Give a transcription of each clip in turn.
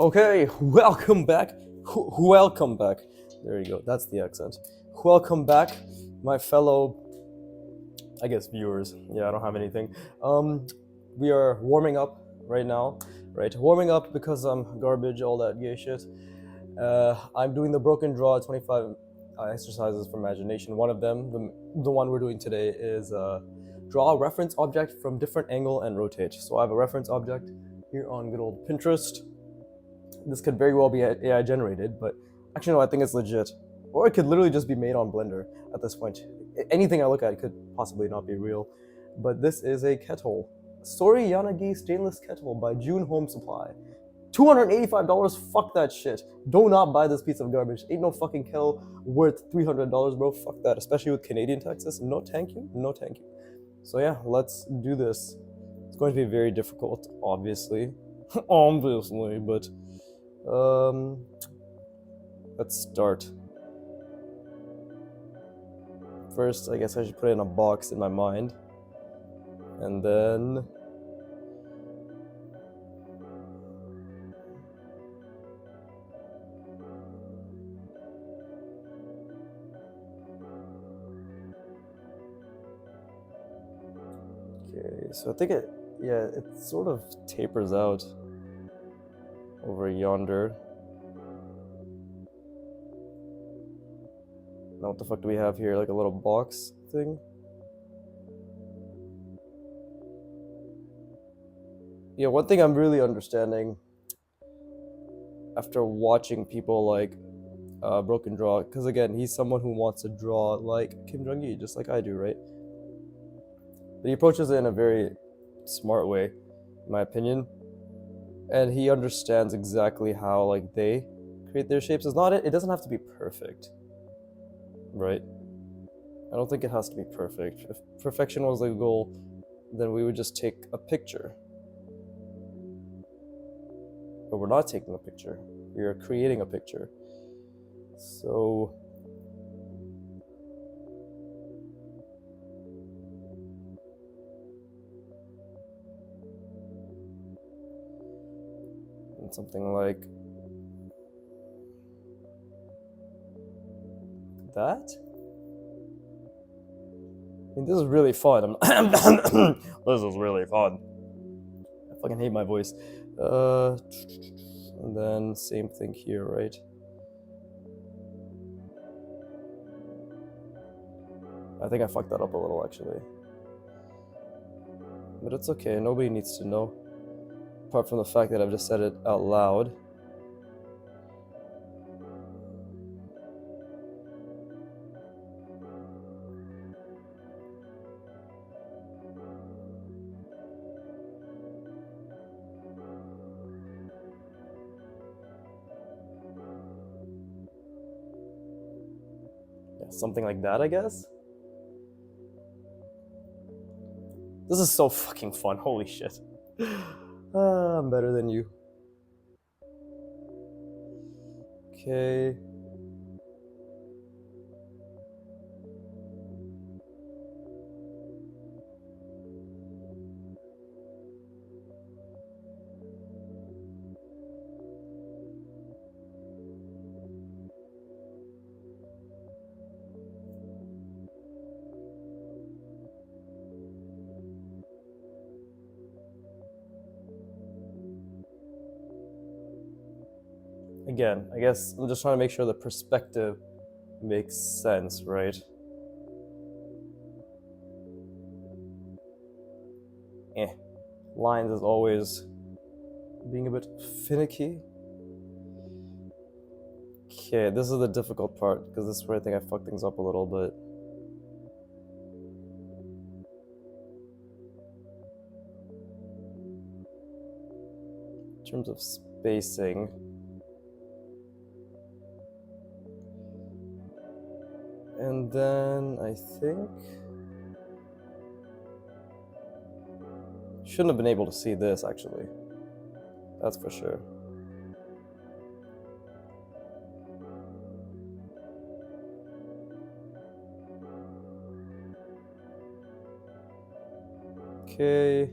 Okay, welcome back. Welcome back. There you go. That's the accent. Welcome back, my fellow, I guess, viewers. Yeah, I don't have anything. We are warming up right now, right? Warming up because I'm garbage, all that gay shit. I'm doing the broken draw 25 exercises for imagination. One of them, the one we're doing today, is draw a reference object from different angle and rotate. So I have a reference object here on good old Pinterest. This could very well be AI generated, but actually no, I think it's legit. Or it could literally just be made on Blender at this point. Anything I look at could possibly not be real. But this is a kettle. Sori Yanagi stainless kettle by June Home Supply. $285, fuck that shit. Do not buy this piece of garbage. Ain't no fucking kettle worth $300, bro. Fuck that, especially with Canadian taxes. No thank you, no thank you. So yeah, let's do this. It's going to be very difficult, obviously. Obviously, but let's start. First, I guess I should put it in a box in my mind, and then okay, so I think it sort of tapers out over yonder. Now what the fuck do we have here? Like a little box thing? Yeah, one thing I'm really understanding after watching people like Broken Draw, because again, he's someone who wants to draw like Kim Jong-il, just like I do, right? But he approaches it in a very smart way, in my opinion. And he understands exactly how like they create their shapes. It doesn't have to be perfect, right? I don't think it has to be perfect. If perfection was the goal, then we would just take a picture. But we're not taking a picture. We are creating a picture. So and something like that. I mean, this is really fun. This is really fun. I fucking hate my voice. And then same thing here, right? I think I fucked that up a little, actually. But it's okay, nobody needs to know. Apart from the fact that I've just said it out loud. Yeah, something like that, I guess? This is so fucking fun, holy shit. I'm better than you. Okay. Again, I guess I'm just trying to make sure the perspective makes sense, right? Lines is always being a bit finicky. Okay, this is the difficult part, because this is where I think I fucked things up a little bit. In terms of spacing. And then I think shouldn't have been able to see this, actually. That's for sure. Okay.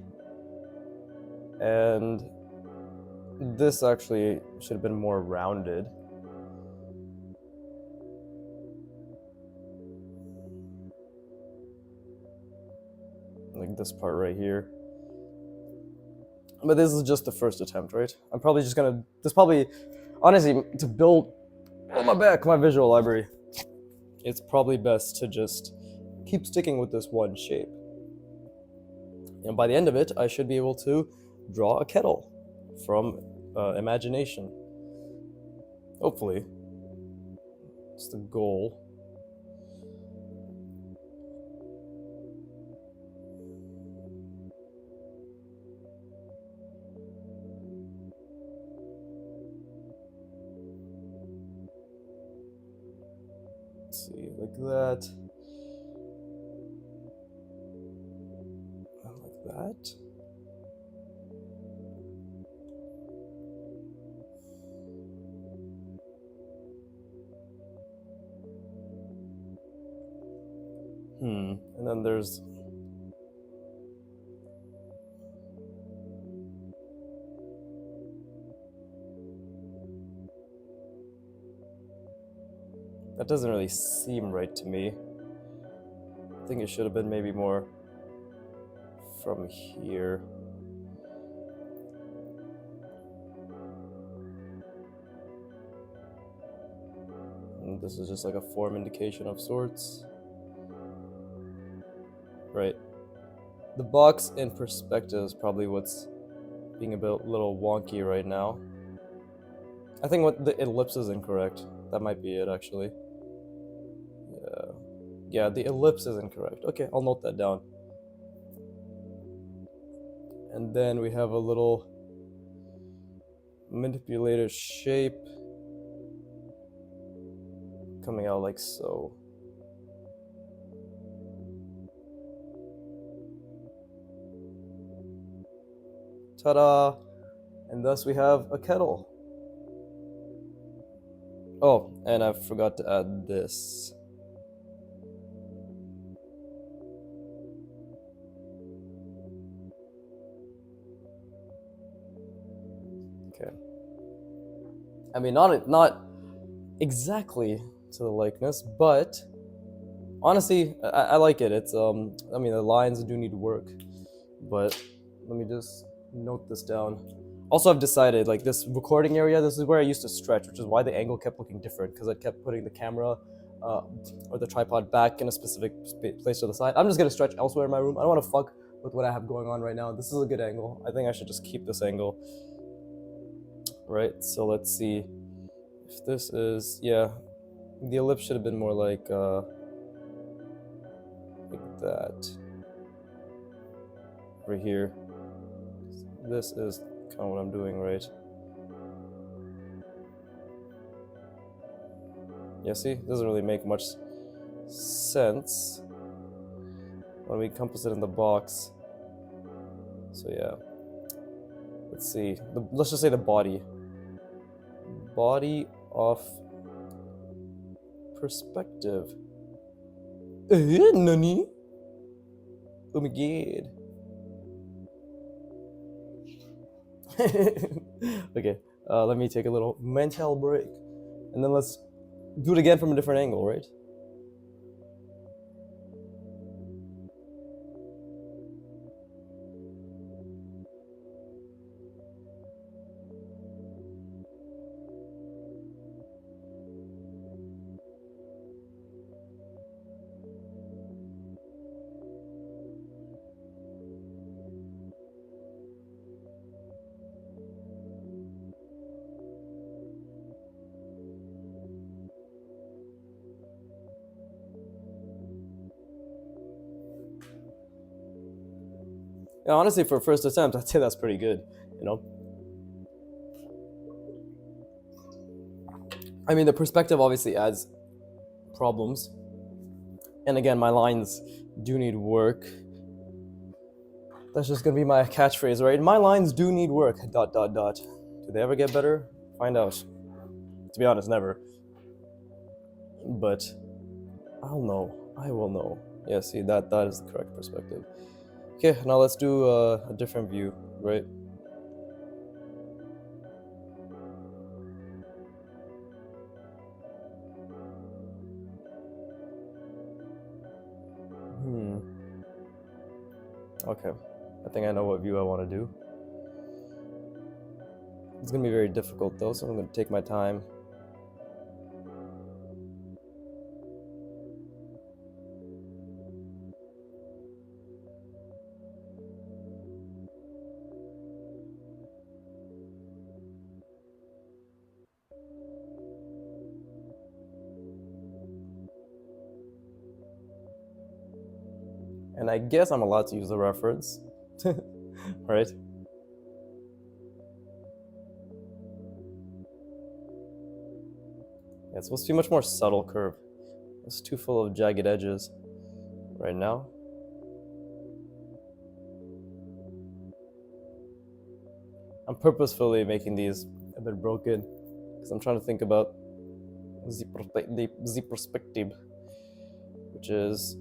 And this actually should have been more rounded. Like this part right here. But this is just the first attempt, right? I'm probably just gonna, honestly, to build, oh my back, my visual library, it's probably best to just keep sticking with this one shape. And by the end of it, I should be able to draw a kettle from imagination. Hopefully. It's the goal. Let's see, like that. Like that. And then there's that doesn't really seem right to me. I think it should have been maybe more from here. And this is just like a form indication of sorts. Right. The box in perspective is probably what's being a little wonky right now. I think what the ellipse is incorrect. That might be it, actually. Yeah, the ellipse is incorrect. Okay, I'll note that down. And then we have a little manipulated shape coming out like so. Ta-da! And thus we have a kettle. Oh, and I forgot to add this. Okay. I mean, not exactly to the likeness, but honestly, I like it. It's I mean, the lines do need work, but let me just note this down. Also, I've decided, like, this recording area, this is where I used to stretch, which is why the angle kept looking different, because I kept putting the camera or the tripod back in a specific place to the side. I'm just gonna stretch elsewhere in my room. I don't want to fuck with what I have going on right now. This is a good angle. I think I should just keep this angle. Right, so let's see if this is, yeah, the ellipse should have been more like that right here. This is kind of what I'm doing, right? Yeah, see, it doesn't really make much sense when we encompass it in the box. So yeah, let's see, let's just say the body of perspective. Nani? Oh my god. Okay, let me take a little mental break, and then let's do it again from a different angle, right? And honestly, for first attempt, I'd say that's pretty good, you know? I mean, the perspective obviously adds problems. And again, my lines do need work. That's just gonna be my catchphrase, right? My lines do need work, ... Do they ever get better? Find out. To be honest, never. But I'll know. I will know. Yeah, see, that is the correct perspective. Okay, now let's do a different view, right? Okay, I think I know what view I want to do. It's gonna be very difficult though, so I'm gonna take my time. And I guess I'm allowed to use the reference, right? Yeah, it's supposed to be a much more subtle curve. It's too full of jagged edges right now. I'm purposefully making these a bit broken because I'm trying to think about the perspective, which is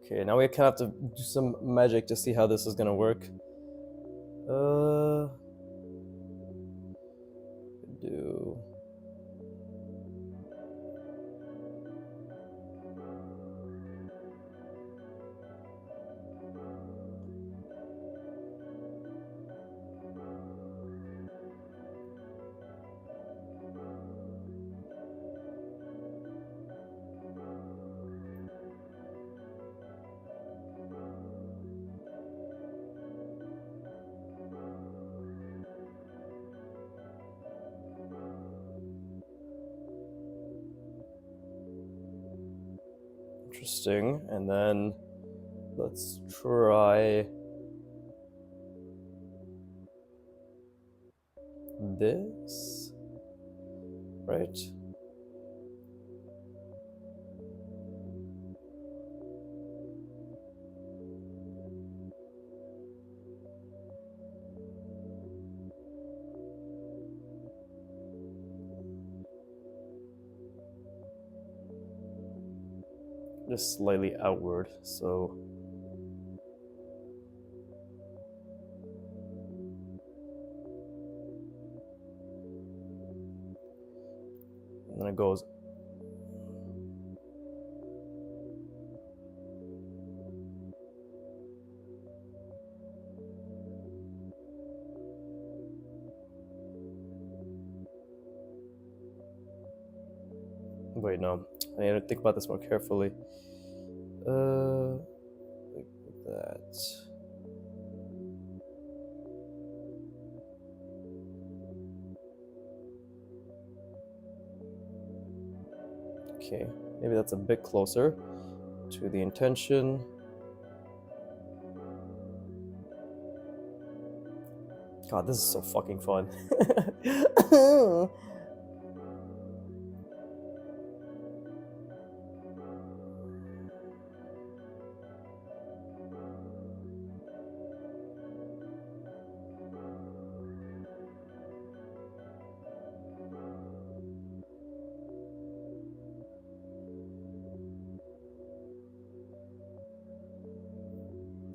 okay. Now we kind of have to do some magic to see how this is gonna work. Do interesting, and then let's try this, right? Just slightly outward, so and then it goes. Wait, no. I need to think about this more carefully. Like that. Okay, maybe that's a bit closer to the intention. God, this is so fucking fun.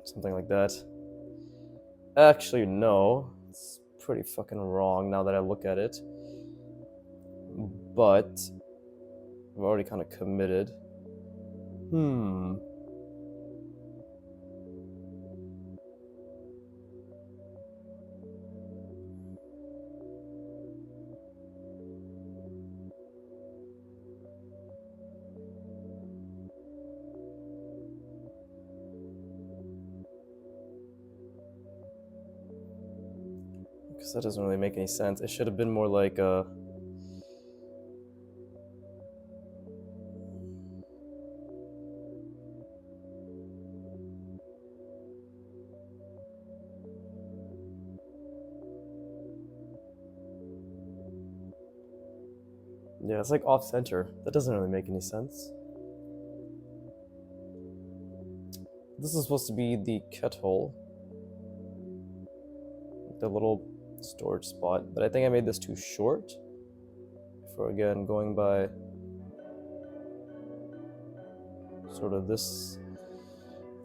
Something like that. Actually, no. It's pretty fucking wrong now that I look at it. But I'm already kind of committed. Because that doesn't really make any sense. It should have been more like a. Yeah, it's like off center. That doesn't really make any sense. This is supposed to be the kettle, the little storage spot, but I think I made this too short for, again, going by sort of this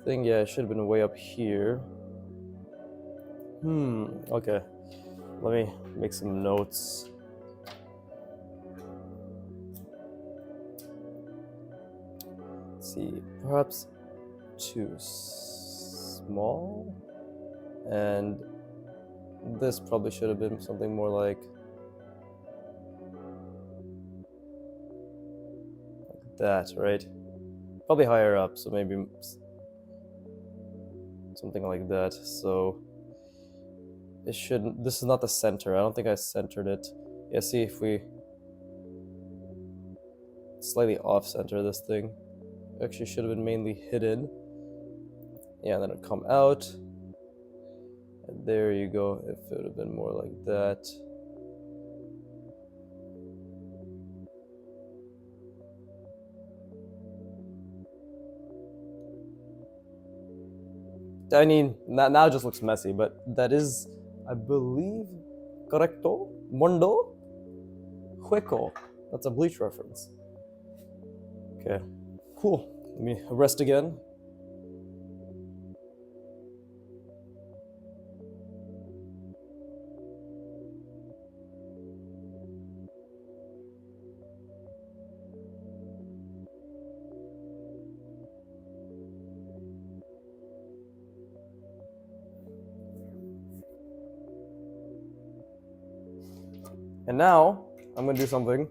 thing, yeah, it should have been way up here. Okay. Let me make some notes. Let's see, perhaps too small? And this probably should have been something more like that, right? Probably higher up, so maybe something like that. So it shouldn't, this is not the center. I don't think I centered it. Yeah, see if we slightly off center this thing. Actually should have been mainly hidden. Yeah, and then it'd come out. And there you go. If it would have been more like that. I mean, now it just looks messy, but that is, I believe, correcto, mondo, hueco. That's a Bleach reference. Okay, cool. Let me rest again. And now I'm gonna do something,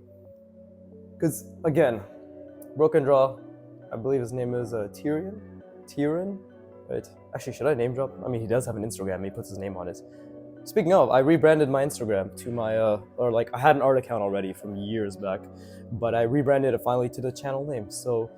because again, Broken Draw, I believe his name is Tyrion, right? Actually, should I name drop? I mean, he does have an Instagram. He puts his name on it. Speaking of, I rebranded my Instagram to my or like I had an art account already from years back, but I rebranded it finally to the channel name. So,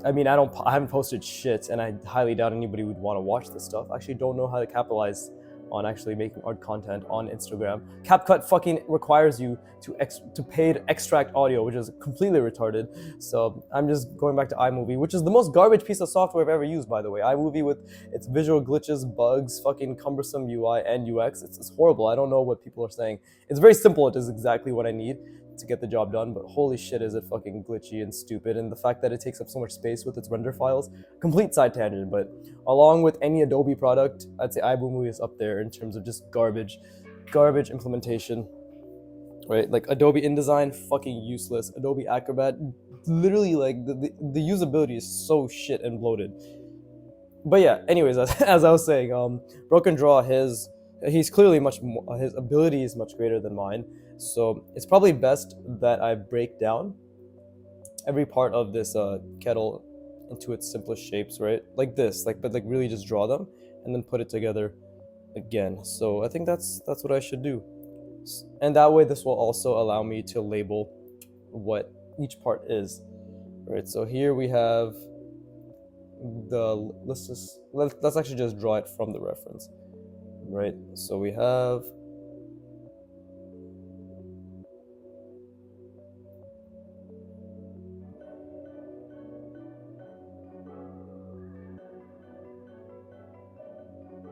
I mean, I haven't posted shit, and I highly doubt anybody would want to watch this stuff. I actually don't know how to capitalize on actually making art content on Instagram. CapCut fucking requires you to paid extract audio, which is completely retarded. So I'm just going back to iMovie, which is the most garbage piece of software I've ever used, by the way. iMovie with its visual glitches, bugs, fucking cumbersome UI and UX. It's horrible. I don't know what people are saying. It's very simple. It is exactly what I need to get the job done, but holy shit is it fucking glitchy and stupid, and the fact that it takes up so much space with its render files, complete side tangent, but along with any Adobe product, I'd say iMovie is up there in terms of just garbage implementation, right? Like Adobe InDesign, fucking useless. Adobe Acrobat, literally like the usability is so shit and bloated. But yeah, anyways, as I was saying, Broken Draw, he's clearly much more, his ability is much greater than mine. So it's probably best that I break down every part of this kettle into its simplest shapes, right? Like this, but really just draw them and then put it together again. So I think that's what I should do. And that way this will also allow me to label what each part is, right? So here we have let's actually just draw it from the reference, right? So we have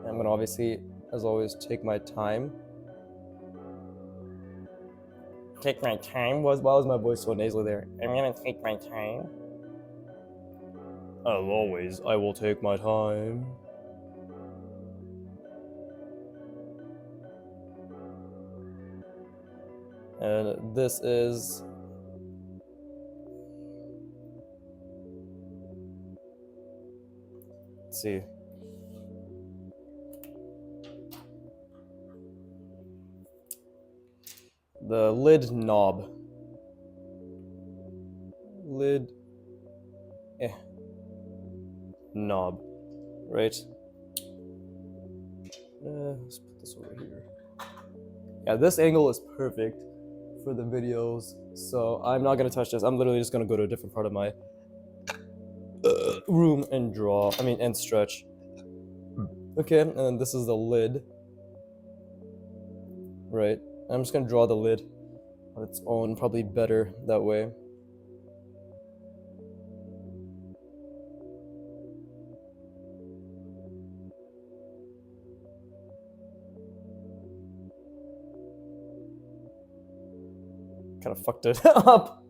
I'm gonna obviously, as always, take my time. Take my time? Why was my voice so nasally there? I'm gonna take my time. As always, I will take my time. And this is... Let's see. The lid knob. Knob, right? Let's put this over here. Yeah, this angle is perfect for the videos, so I'm not gonna touch this. I'm literally just gonna go to a different part of my room and draw. And stretch. Okay, and then this is the lid, right? I'm just gonna draw the lid on its own, probably better that way. Kind of fucked it up,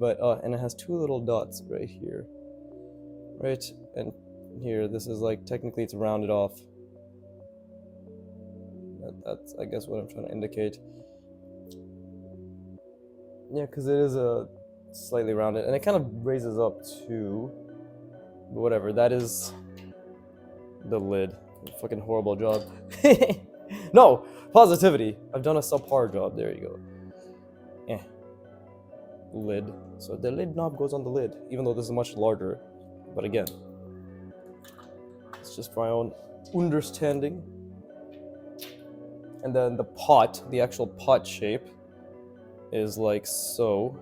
but and it has two little dots right here, right? And here. This is like, technically it's rounded off. That's, I guess, what I'm trying to indicate. Yeah, because it is a slightly rounded, and it kind of raises up too. But whatever, that is the lid. Fucking horrible job. No, positivity. I've done a subpar job. There you go. Eh. Lid. So the lid knob goes on the lid, even though this is much larger. But again, it's just for my own understanding. And then the pot, the actual pot shape, is like so.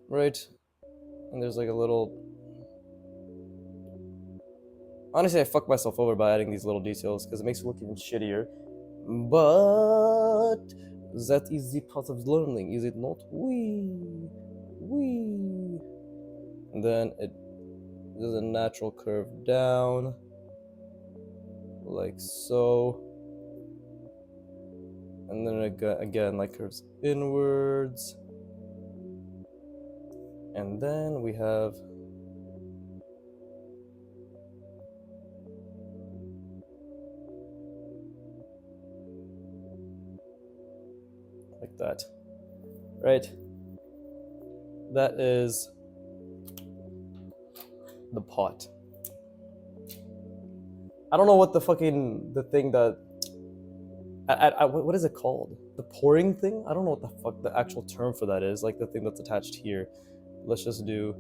Right? And there's like a little... Honestly, I fucked myself over by adding these little details because it makes it look even shittier. But that is the part of learning, is it not? Wee. And then there's a natural curve down, like so. And then again, like curves inwards. And then we have like that, right? That is the pot. I don't know what the thing that what is it called? The pouring thing? I don't know what the fuck the actual term for that is. Like the thing that's attached here. Let's just do.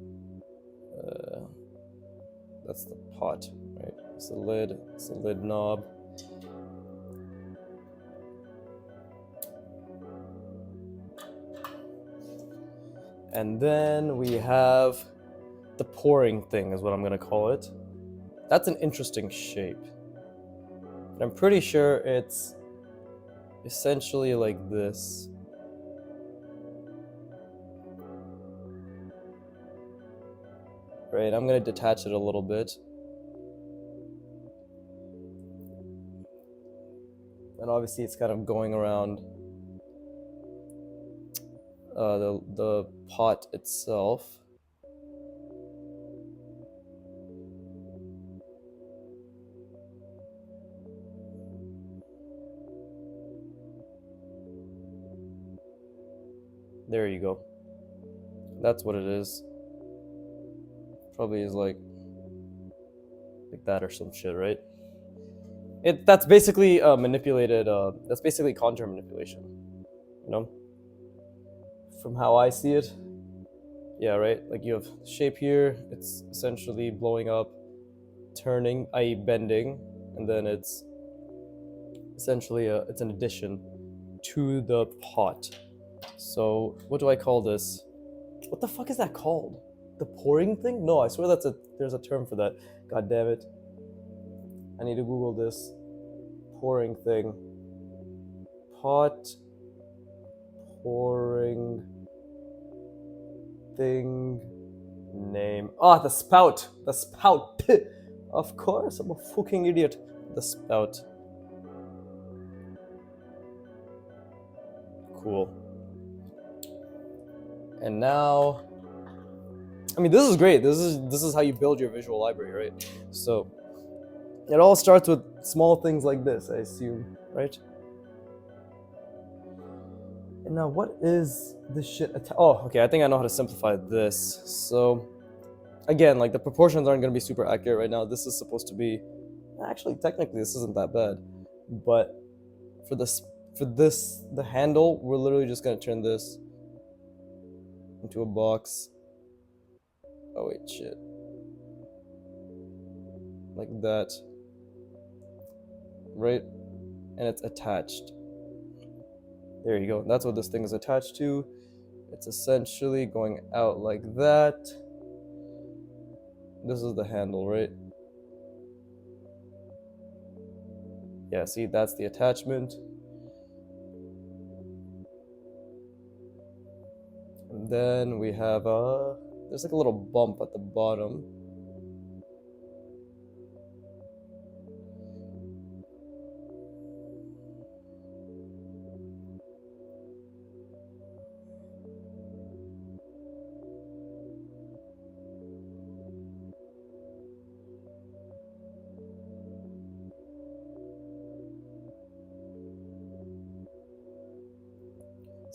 That's the pot, right? It's the lid. It's the lid knob. And then we have the pouring thing, is what I'm gonna call it. That's an interesting shape. And I'm pretty sure it's essentially like this. Right, I'm gonna detach it a little bit. And obviously it's kind of going around the pot itself. There you go. That's what it is. Probably is like that or some shit, right? That's basically manipulated. That's basically contour manipulation. You know, from how I see it. Yeah, right. Like you have shape here. It's essentially blowing up, turning, i.e., bending, and then it's essentially it's an addition to the pot. So what do I call this? What the fuck is that called? The pouring thing? No, I swear there's a term for that. God damn it. I need to Google this. Pouring thing. Pot pouring thing name. Ah, the spout. The spout. Of course, I'm a fucking idiot. The spout. Cool. And now, I mean, this is great. This is how you build your visual library, right? So it all starts with small things like this, I assume, right? And now, what is this shit? Oh, okay. I think I know how to simplify this. So, again, like the proportions aren't going to be super accurate right now. This is supposed to be, actually, technically, this isn't that bad. But for the handle, we're literally just going to turn this into a box. Oh wait, shit. Like that. Right? And it's attached. There you go. That's what this thing is attached to. It's essentially going out like that. This is the handle, right? Yeah, see, that's the attachment. And then we have there's like a little bump at the bottom.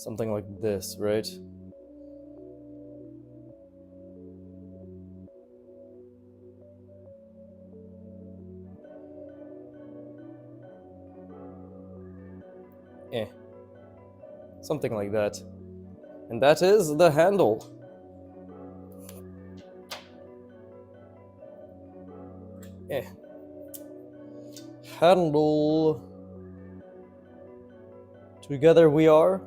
Something like this, right? Eh. Something like that. And that is the handle. Eh. Handle. Together we are.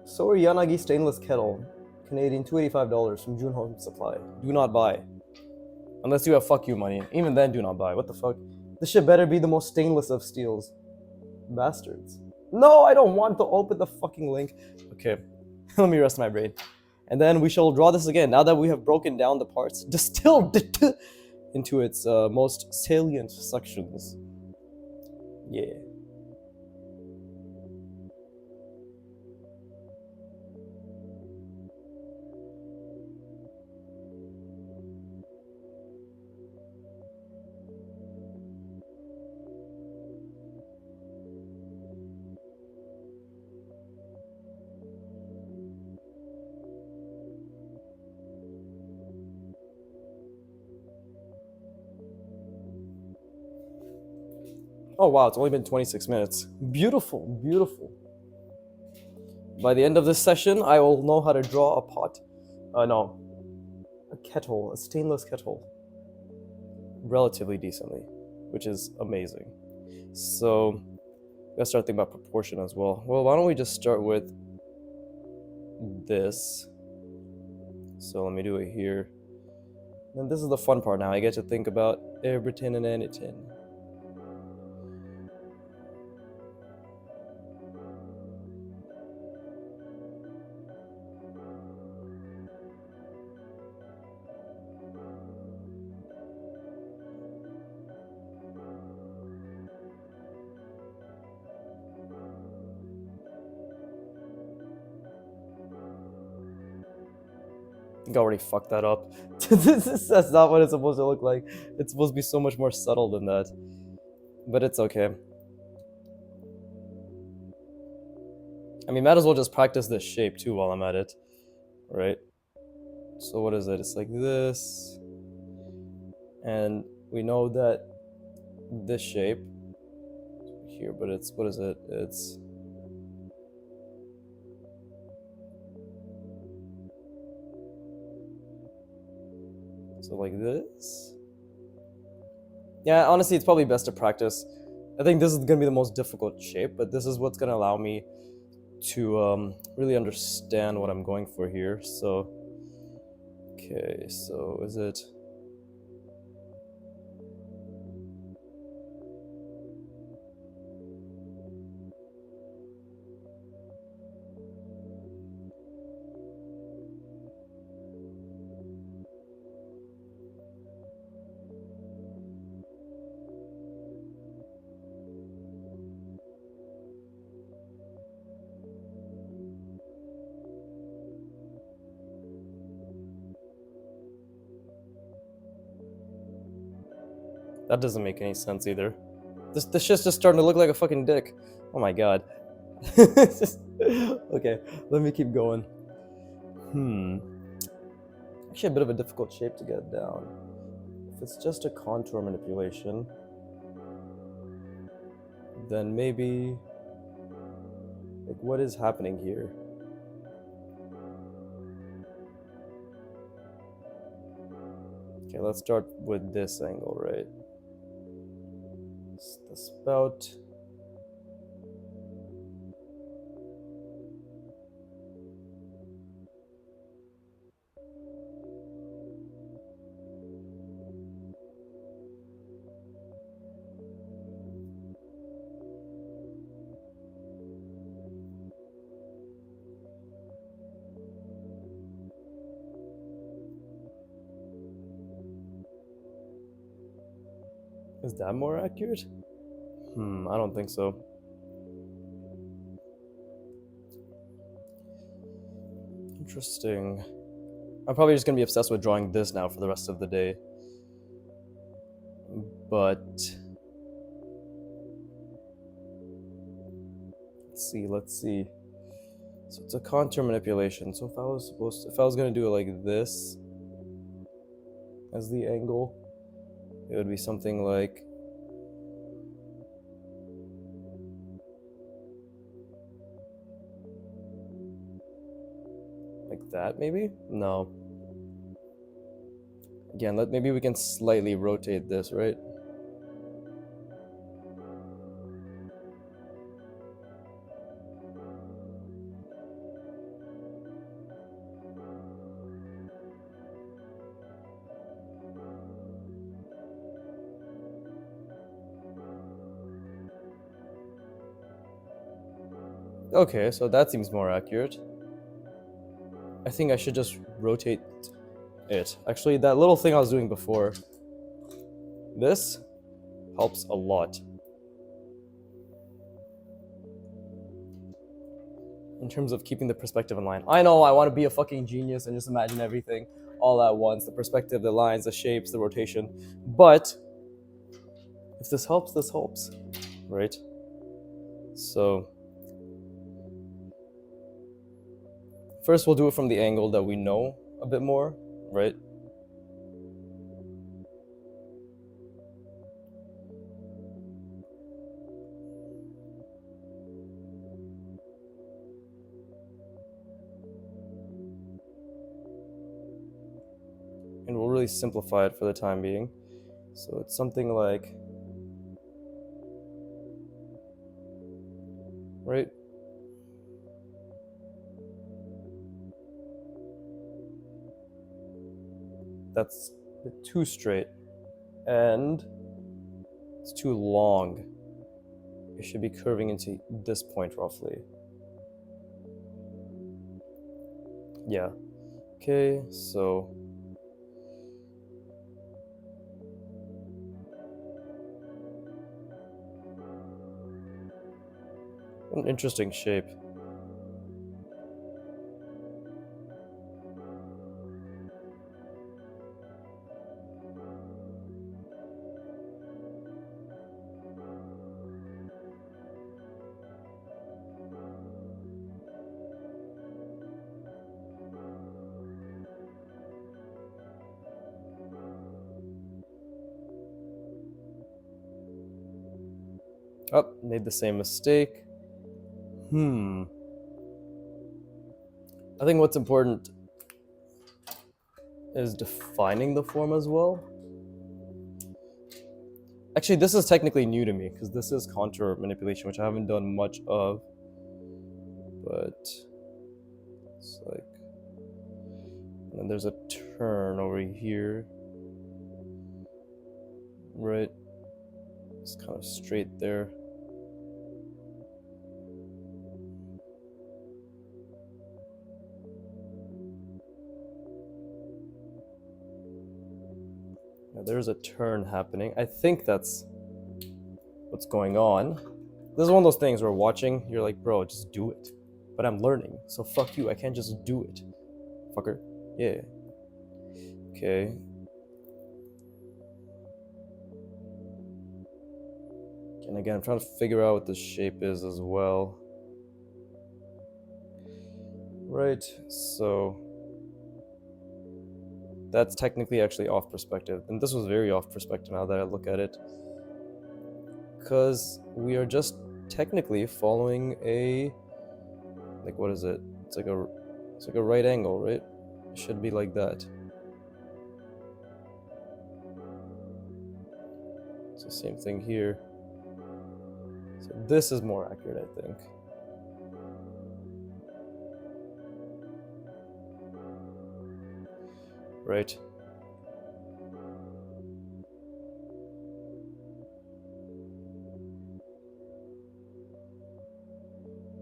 So are Yanagi stainless kettle. Canadian, $285 from June Home Supply. Do not buy. Unless you have fuck you money. Even then, do not buy. What the fuck? This shit better be the most stainless of steels. Bastards. No, I don't want to open the fucking link. Okay, let me rest my brain. And then we shall draw this again. Now that we have broken down the parts, distilled it into its most salient sections. Yeah. Oh wow, it's only been 26 minutes. Beautiful, beautiful. By the end of this session, I will know how to draw a pot. No. A kettle, a stainless kettle. Relatively decently, which is amazing. So, gotta start thinking about proportion as well. Well, why don't we just start with this. So let me do it here. And this is the fun part now. I get to think about everything and anything. I think I already fucked that up. That's not what it's supposed to look like. It's supposed to be so much more subtle than that. But it's okay. I mean, might as well just practice this shape too while I'm at it. Right? So what is it? It's like this. And we know that this shape here, but it's, what is it? It's so like this. Yeah, honestly, it's probably best to practice. I think this is gonna be the most difficult shape, but this is what's gonna allow me to really understand what I'm going for here. So, okay, so is it? That doesn't make any sense either. This shit's just starting to look like a fucking dick. Oh my god. Okay, let me keep going. Actually, a bit of a difficult shape to get down. If it's just a contour manipulation, then maybe, like, what is happening here? Okay, let's start with this angle, right? The spout. Is that more accurate? I don't think so. Interesting. I'm probably just gonna be obsessed with drawing this now for the rest of the day. But let's let's see. So it's a contour manipulation. So if I was gonna do it like this as the angle, it would be something like that, maybe? No. Again, maybe we can slightly rotate this, right? Okay, so that seems more accurate. I think I should just rotate it. Actually, that little thing I was doing before, this helps a lot. In terms of keeping the perspective in line. I know I want to be a fucking genius and just imagine everything all at once. The perspective, the lines, the shapes, the rotation. But if this helps, right? So first we'll do it from the angle that we know a bit more, right? And we'll really simplify it for the time being. So it's something like, right? That's too straight. And it's too long. It should be curving into this point roughly. Yeah. Okay, so an interesting shape. Oh, made the same mistake. I think what's important is defining the form as well. Actually, this is technically new to me because this is contour manipulation, which I haven't done much of. But it's like, and then there's a turn over here, right? It's kind of straight there. Yeah, there's a turn happening. I think that's what's going on. This is one of those things where watching, you're like, bro, just do it. But I'm learning, so fuck you. I can't just do it, fucker. Yeah. Okay. And again, I'm trying to figure out what the shape is as well. Right, so that's technically actually off perspective. And this was very off perspective now that I look at it. Because we are just technically following a, like, what is it? It's like a right angle, right? It should be like that. It's the same thing here. So this is more accurate, I think. Right.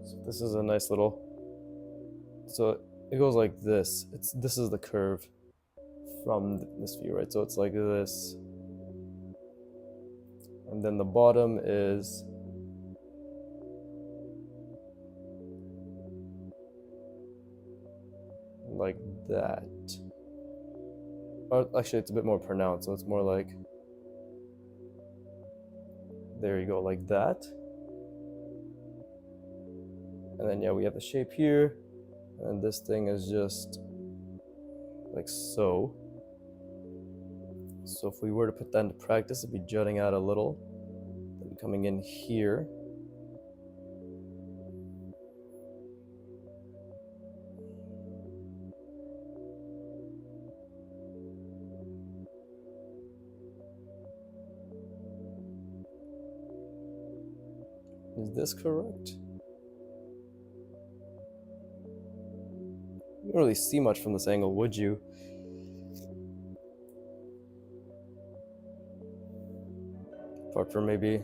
So this is a nice little, so it goes like this. This is the curve from this view, right? So it's like this. And then the bottom is like that. Or actually, it's a bit more pronounced, so it's more like, there you go, like that. And then yeah, we have the shape here, and this thing is just like so. So if we were to put that into practice, it'd be jutting out a little, then coming in here. Is this correct? You don't really see much from this angle, would you? Apart from maybe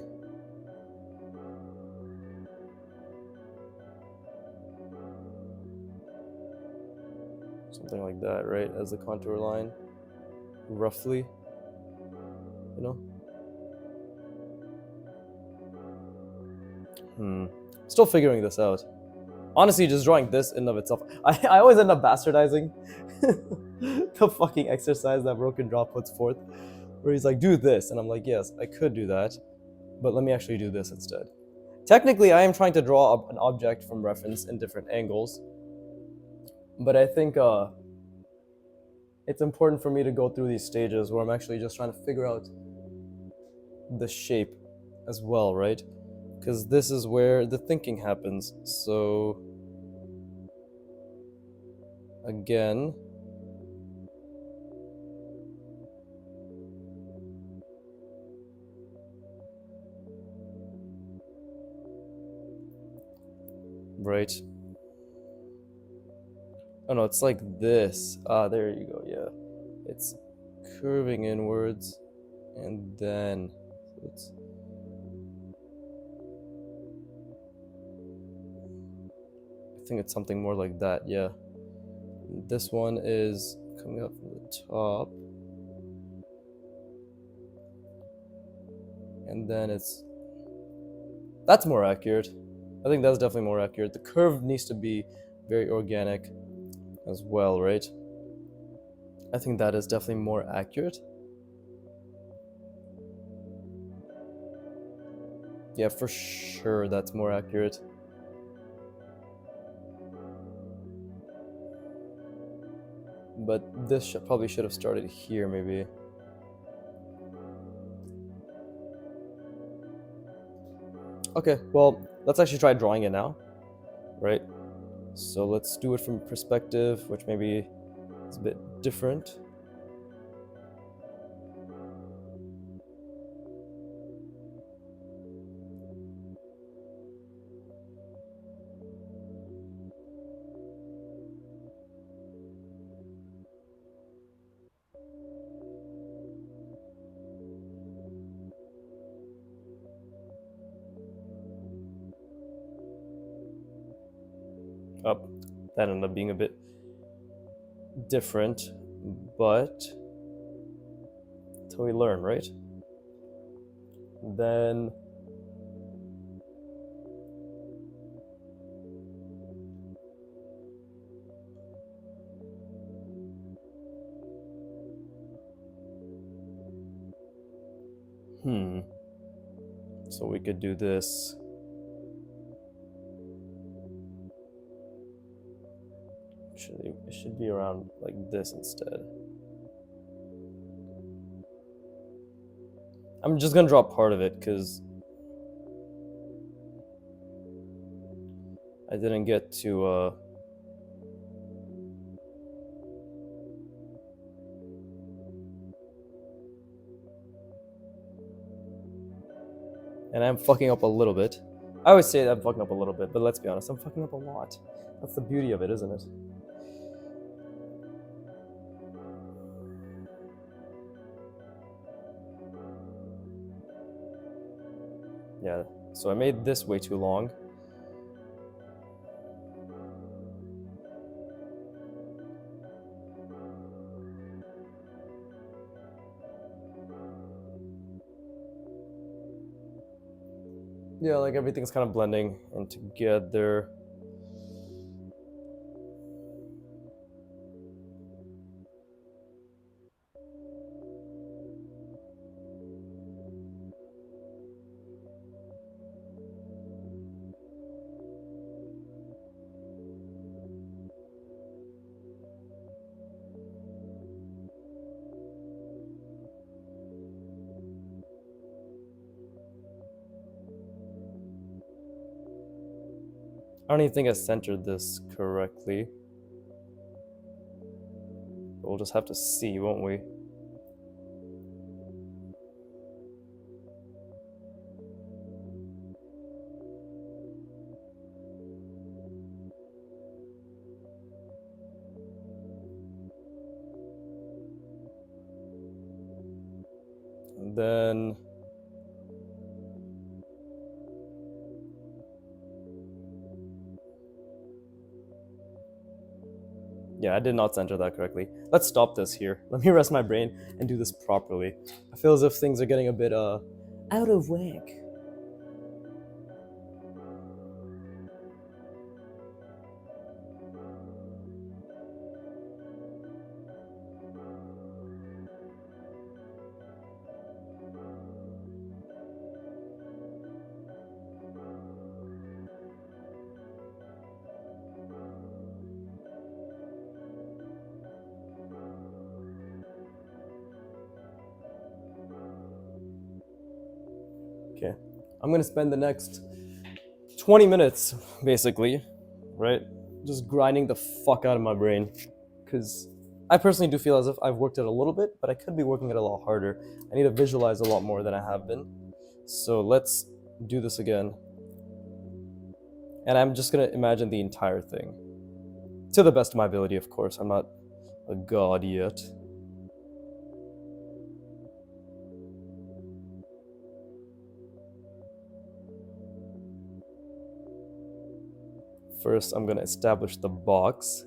something like that, right? As the contour line, roughly, you know? Still figuring this out. Honestly, just drawing this in of itself, I always end up bastardizing the fucking exercise that Broken Draw puts forth, where he's like, do this, and I'm like, yes, I could do that, but let me actually do this instead. Technically, I am trying to draw an object from reference in different angles, but I think it's important for me to go through these stages where I'm actually just trying to figure out the shape as well, right? Because this is where the thinking happens. So again, right? Oh no, it's like this. Ah, there you go. Yeah, it's curving inwards, and then it's. I think it's something more like that. Yeah. This one is coming up from the top, and then it's. That's more accurate. I think that's definitely more accurate. The curve needs to be very organic as well, right? I think that is definitely more accurate. Yeah, for sure that's more accurate. But this probably should have started here, maybe. Okay, well, let's actually try drawing it now, right? So let's do it from perspective, which maybe is a bit different. Up. That ended up being a bit different, but until we learn, right? Then so we could do this. Actually, it should be around like this instead. I'm just gonna draw part of it because I didn't get to and I'm fucking up a little bit. I always say that I'm fucking up a little bit, but let's be honest, I'm fucking up a lot. That's the beauty of it, isn't it? Yeah, so I made this way too long. Yeah, like everything's kind of blending in together. don't even think I centered this correctly. We'll just have to see, won't we? And then yeah, I did not center that correctly. Let's stop this here. Let me rest my brain and do this properly. I feel as if things are getting a bit out of whack. Okay. I'm gonna spend the next 20 minutes, basically, right? Just grinding the fuck out of my brain. Because I personally do feel as if I've worked it a little bit, but I could be working it a lot harder. I need to visualize a lot more than I have been. So let's do this again. And I'm just gonna imagine the entire thing. To the best of my ability, of course. I'm not a god yet. First, I'm gonna establish the box.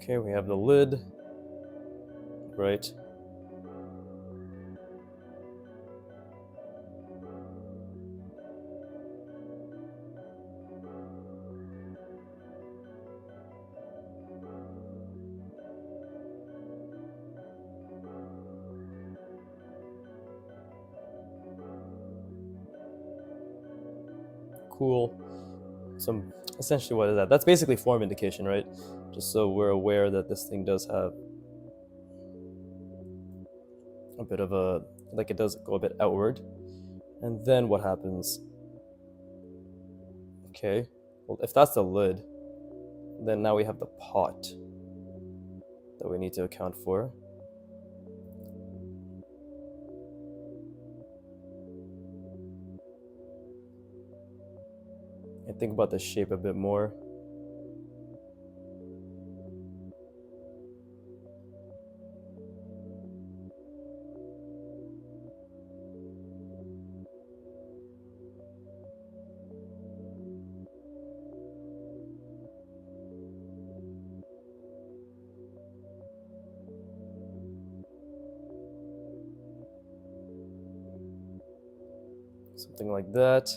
Okay, we have the lid. Right. Cool. Some essentially what is that? That's basically form indication, right? Just so we're aware that this thing does have a bit of a, like it does go a bit outward. And then what happens? Okay, well, if that's the lid, then now we have the pot that we need to account for. And think about the shape a bit more. Something like that.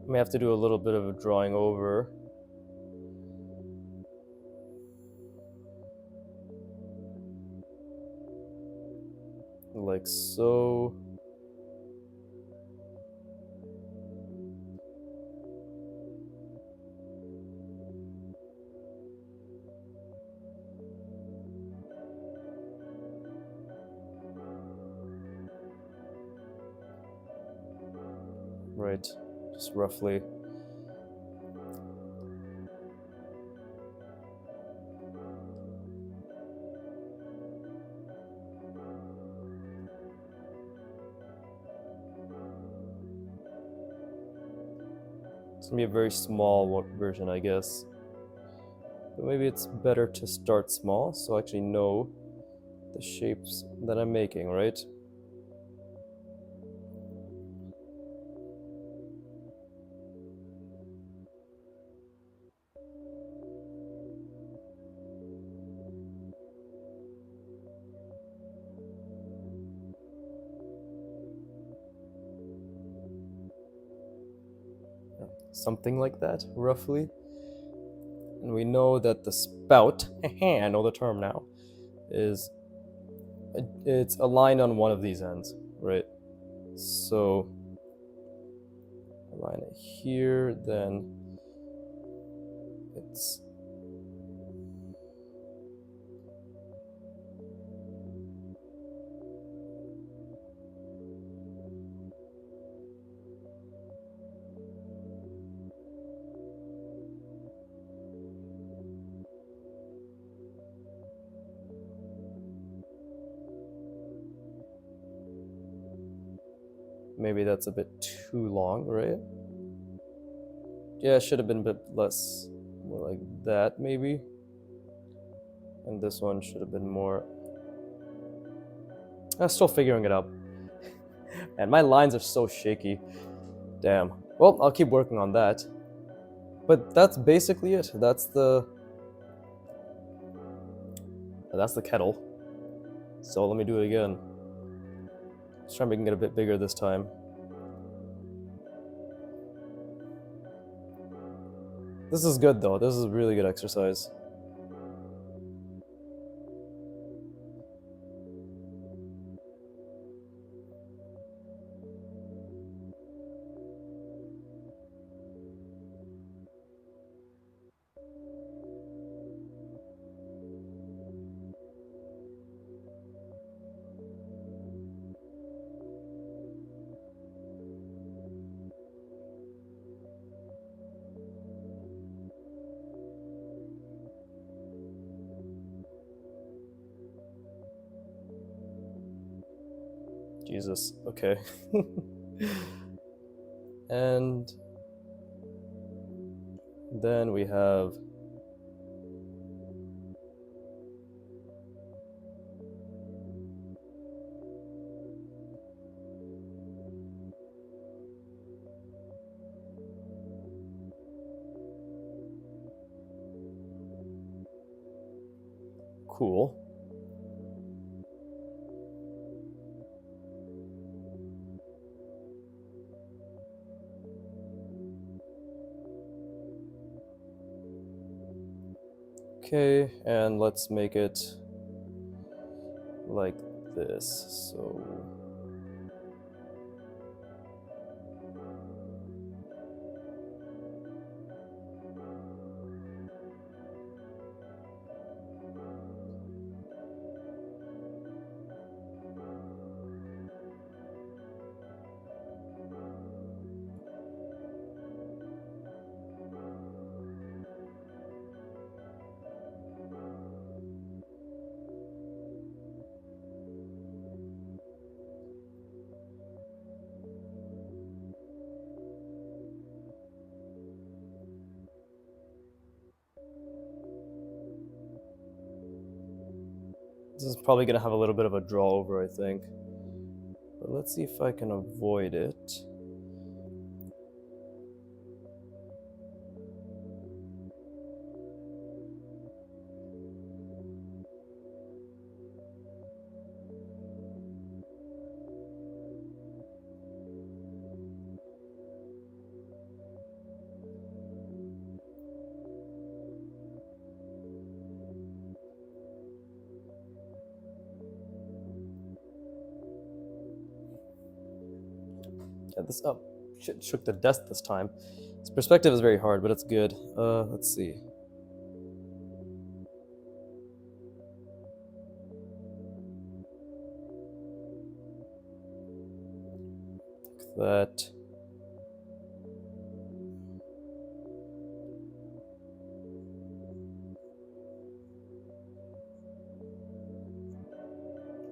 I may have to do a little bit of a drawing over. Like so. Right, just roughly. It's gonna be a very small version, I guess. But maybe it's better to start small so I actually know the shapes that I'm making, right? something like that, roughly. And we know that the spout, I know the term now, is it's aligned on one of these ends, right? So align it here, then it's maybe that's a bit too long, right? Yeah, it should have been a bit less, more like that, maybe. And this one should have been more. I'm still figuring it out. And my lines are so shaky. Damn. Well, I'll keep working on that. But that's basically it. That's the kettle. So let me do it again. Let's try making it a bit bigger this time. This is good though. This is really good exercise. Jesus. Okay. And then we have cool. Okay, and let's make it like this. So this is probably gonna have a little bit of a draw over, I think. But let's see if I can avoid it. Yeah, this shit shook the desk this time. This perspective is very hard, but it's good. Let's see. Like that.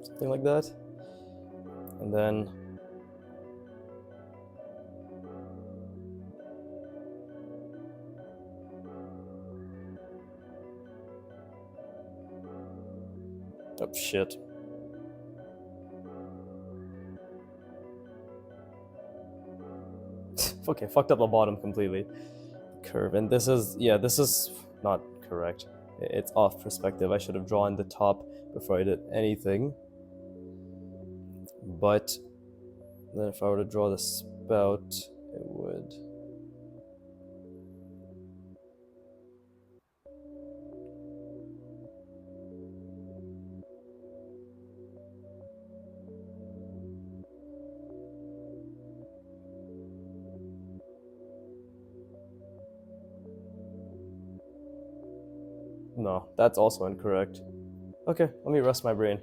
Something like that. And then oh shit. Okay, fucked up the bottom completely. Curve, and this is, yeah, this is not correct. It's off perspective. I should have drawn the top before I did anything. But then if I were to draw the spout, it would No, that's also incorrect. Okay, let me rest my brain.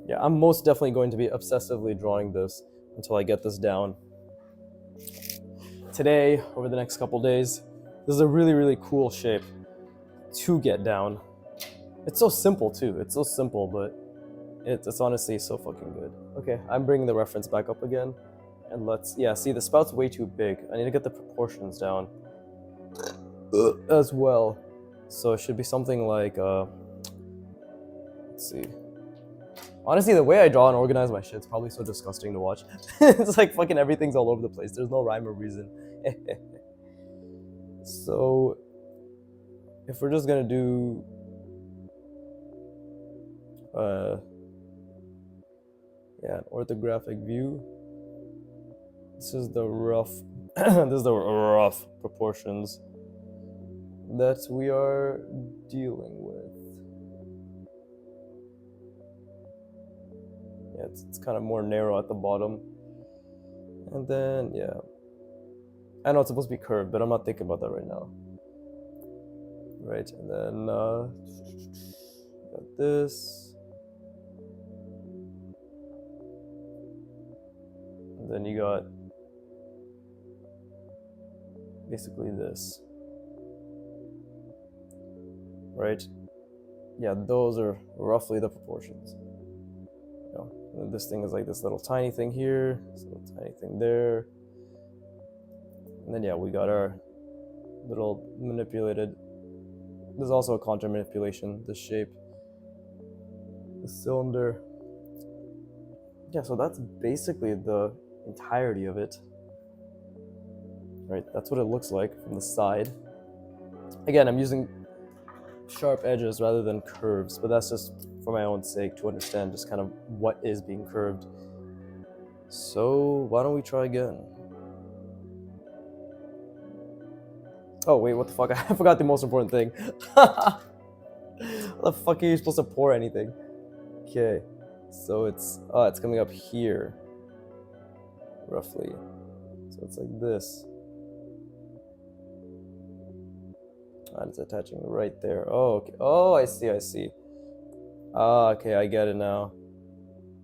Yeah, I'm most definitely going to be obsessively drawing this until I get this down. Today, over the next couple days, this is a really, really cool shape to get down. It's so simple too. It's so simple, but it's honestly so fucking good. Okay, I'm bringing the reference back up again. And yeah, see, the spout's way too big. I need to get the proportions down as well. So it should be something like, let's see. Honestly, the way I draw and organize my shit's probably so disgusting to watch. It's like fucking everything's all over the place. There's no rhyme or reason. So, if we're just gonna do, yeah, an orthographic view. This is the rough, this is the rough proportions that we are dealing with. Yeah, it's kind of more narrow at the bottom. And then, yeah. I know it's supposed to be curved, but I'm not thinking about that right now. Right, and then, got this. And then you got basically this. Right? Yeah, those are roughly the proportions. You know, and this thing is like this little tiny thing here, this little tiny thing there. And then, yeah, we got our little manipulated. There's also a contour manipulation, the shape, the cylinder. Yeah, so that's basically the entirety of it. Right, that's what it looks like from the side. Again, I'm using sharp edges rather than curves, but that's just for my own sake to understand just kind of what is being curved. So why don't we try again? Oh wait, what the fuck? I forgot the most important thing. How the fuck are you supposed to pour anything? Okay, so it's coming up here, roughly. So it's like this. And it's attaching right there. Oh, okay. Oh, I see. Ah, okay, I get it now.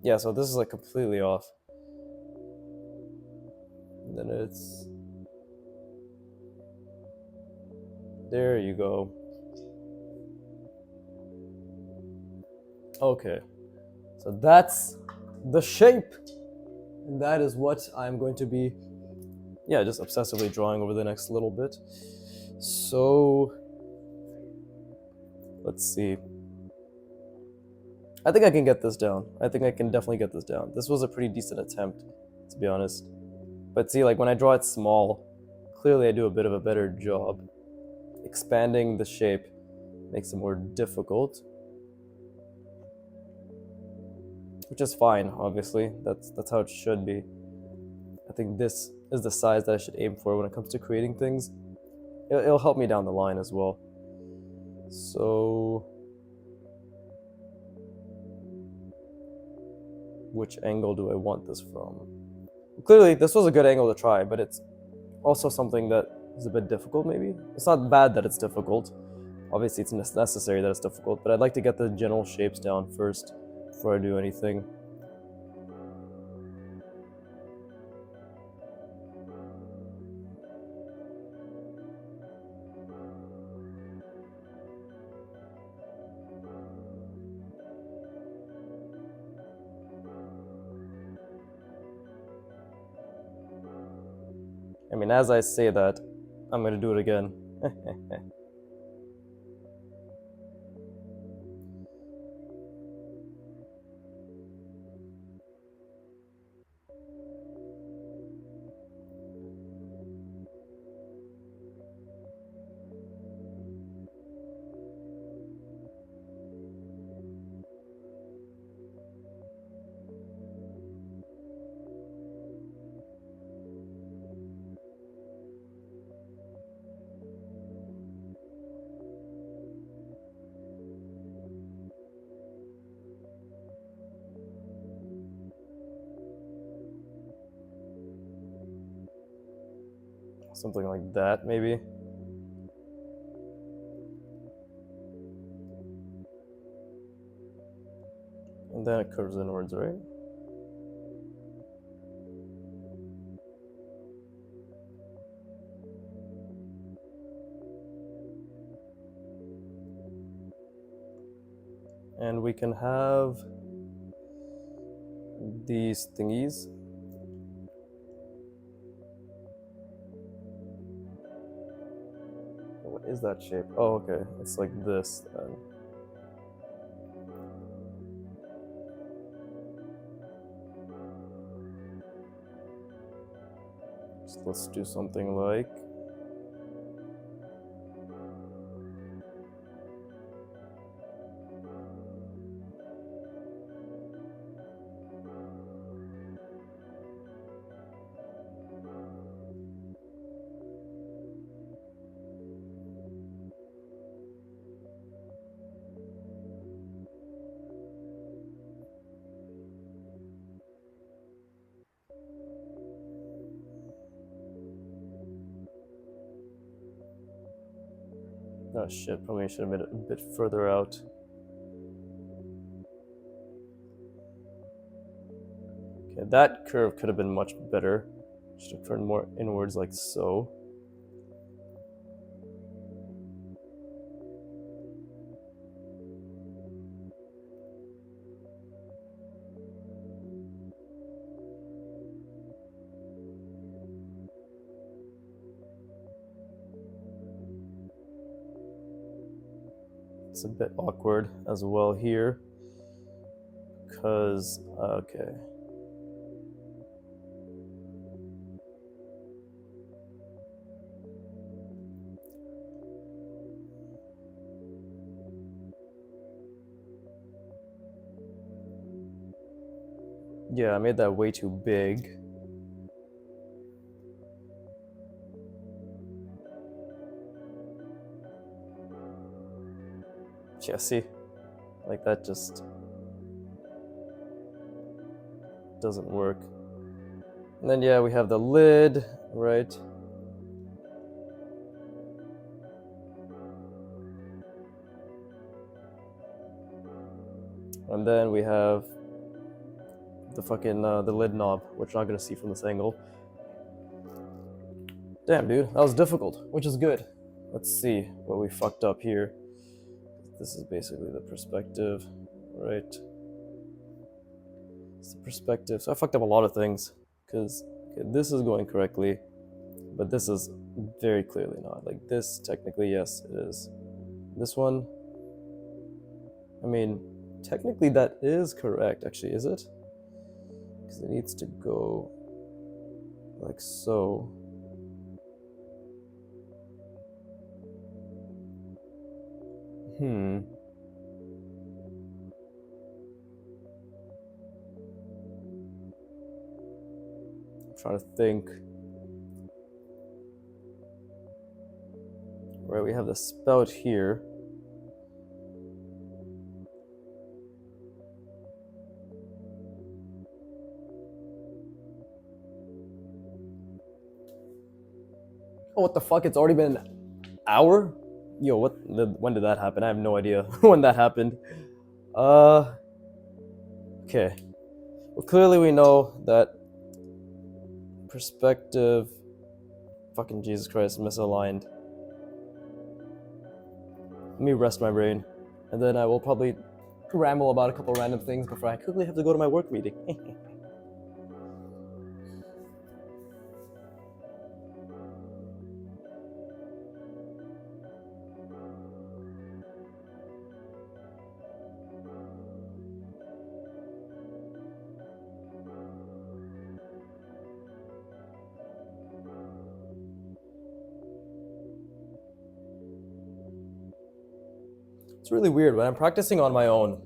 Yeah, so this is like completely off. And then it's... There you go. Okay. So that's the shape. And that is what I'm going to be, yeah, just obsessively drawing over the next little bit. So... Let's see. I think I can get this down. I think I can definitely get this down. This was a pretty decent attempt, to be honest. But see, like when I draw it small, clearly I do a bit of a better job. Expanding the shape makes it more difficult. Which is fine, obviously. That's how it should be. I think this is the size that I should aim for when it comes to creating things. It'll help me down the line as well. So... which angle do I want this from? Clearly, this was a good angle to try, but it's also something that is a bit difficult, maybe? It's not bad that it's difficult. Obviously, it's necessary that it's difficult, but I'd like to get the general shapes down first before I do anything. I mean, as I say that, I'm going to do it again. Something like that, maybe. And then it curves inwards, right? And we can have these thingies. What is that shape? Oh, okay. It's like this then. So let's do something like. Oh shit, probably should have made it a bit further out. Okay, that curve could have been much better. Should have turned more inwards like so. It's a bit awkward as well here. Because, okay. Yeah, I made that way too big. Yeah, see? Like that just doesn't work. And then yeah, we have the lid, right? And then we have the fucking the lid knob, which you're not gonna see from this angle. Damn, dude, that was difficult, which is good. Let's see what we fucked up here. This is basically the perspective, right? It's the perspective. So I fucked up a lot of things because okay, this is going correctly, but this is very clearly not. Like this, technically, yes, it is. This one, I mean, technically that is correct. Actually, is it? Because it needs to go like so. I'm trying to think. Right, we have the spout here. Oh, what the fuck? It's already been an hour? Yo, when did that happen? I have no idea when that happened. Okay. Well, clearly we know that perspective, fucking Jesus Christ, misaligned. Let me rest my brain, and then I will probably ramble about a couple random things before I quickly have to go to my work meeting. It's really weird when I'm practicing on my own.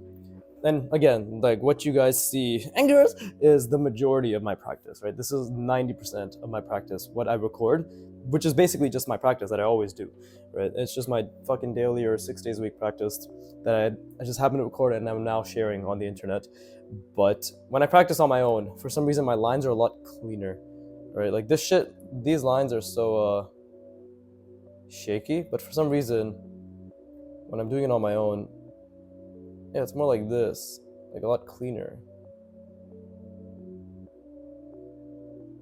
And again, like what you guys see and girls is the majority of my practice, right? This is 90% of my practice, what I record, which is basically just my practice that I always do, right? It's just my fucking daily or 6 days a week practice that I just happen to record and I'm now sharing on the internet. But when I practice on my own, for some reason my lines are a lot cleaner, right? Like this shit, these lines are so shaky, but for some reason, when I'm doing it on my own, yeah, it's more like this, like a lot cleaner.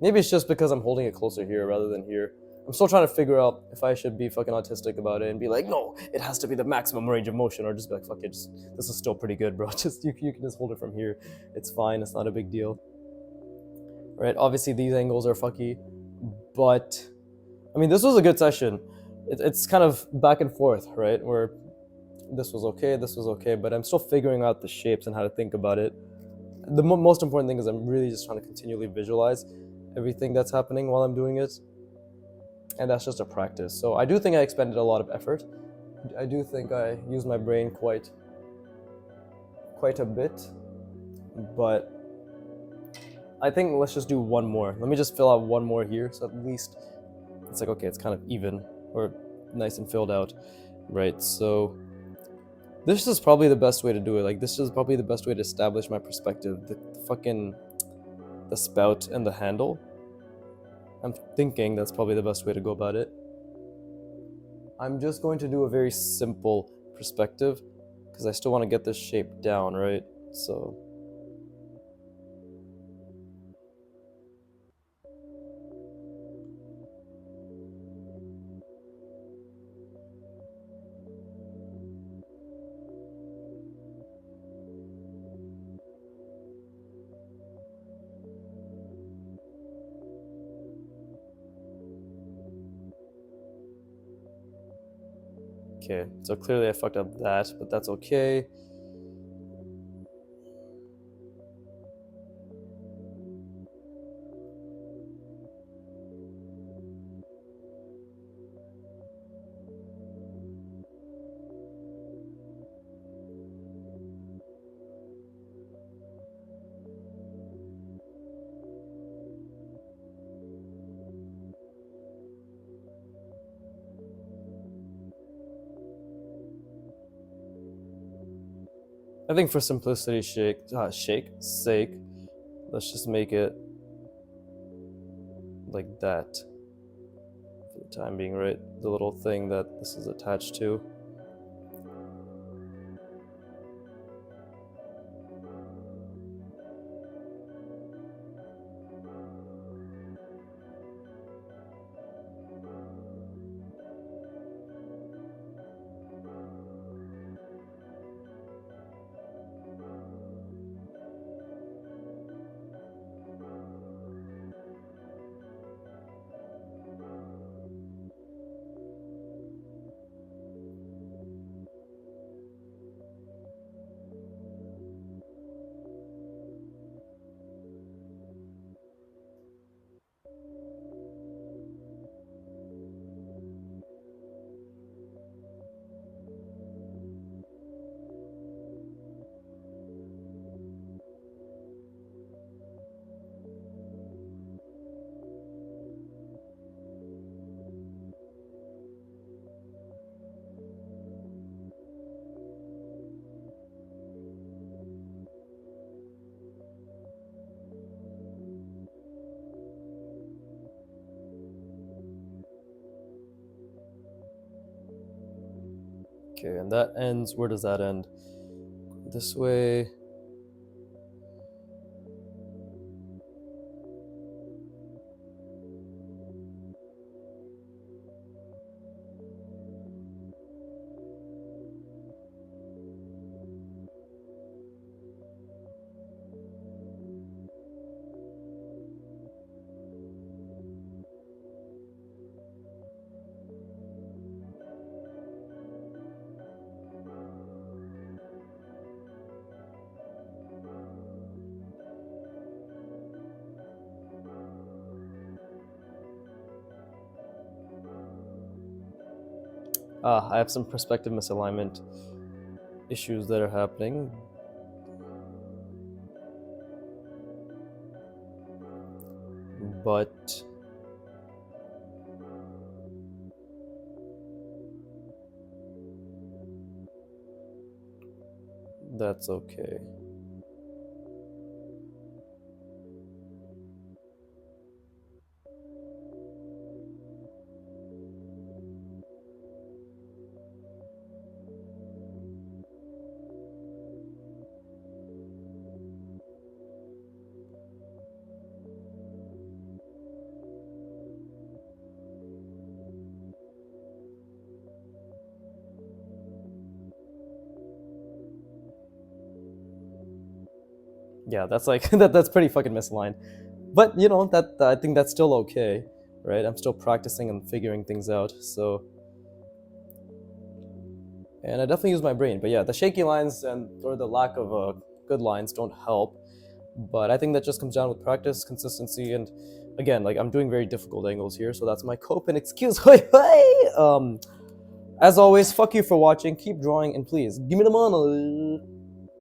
Maybe it's just because I'm holding it closer here rather than here. I'm still trying to figure out if I should be fucking autistic about it and be like, no, it has to be the maximum range of motion, or just be like, fuck it, this is still pretty good, bro. Just you can just hold it from here. It's fine. It's not a big deal, right? Obviously, these angles are fucky, but I mean, this was a good session. It's kind of back and forth, right? Where this was okay, but I'm still figuring out the shapes and how to think about it. The most important thing is I'm really just trying to continually visualize everything that's happening while I'm doing it, and that's just a practice. So I do think I expended a lot of effort. I do think I used my brain quite a bit, but I think let's just do one more. Let me just fill out one more here, so at least it's like, okay, it's kind of even or nice and filled out, right? So this is probably the best way to do it. Like, this is probably the best way to establish my perspective. The spout and the handle. I'm thinking that's probably the best way to go about it. I'm just going to do a very simple perspective because I still want to get this shape down, right? So okay, so clearly I fucked up that, but that's okay. I think for simplicity's sake, let's just make it like that for the time being, right? The little thing that this is attached to. Okay, and that ends, where does that end? This way. I have some perspective misalignment issues that are happening. But that's okay. Yeah, that's like that's pretty fucking misaligned. But you know that I think that's still okay, right? I'm still practicing and figuring things out. So, and I definitely use my brain. But yeah, the shaky lines and or the lack of good lines don't help. But I think that just comes down with practice, consistency, and again, like I'm doing very difficult angles here, so that's my cope and excuse. As always, fuck you for watching. Keep drawing, and please give me the money.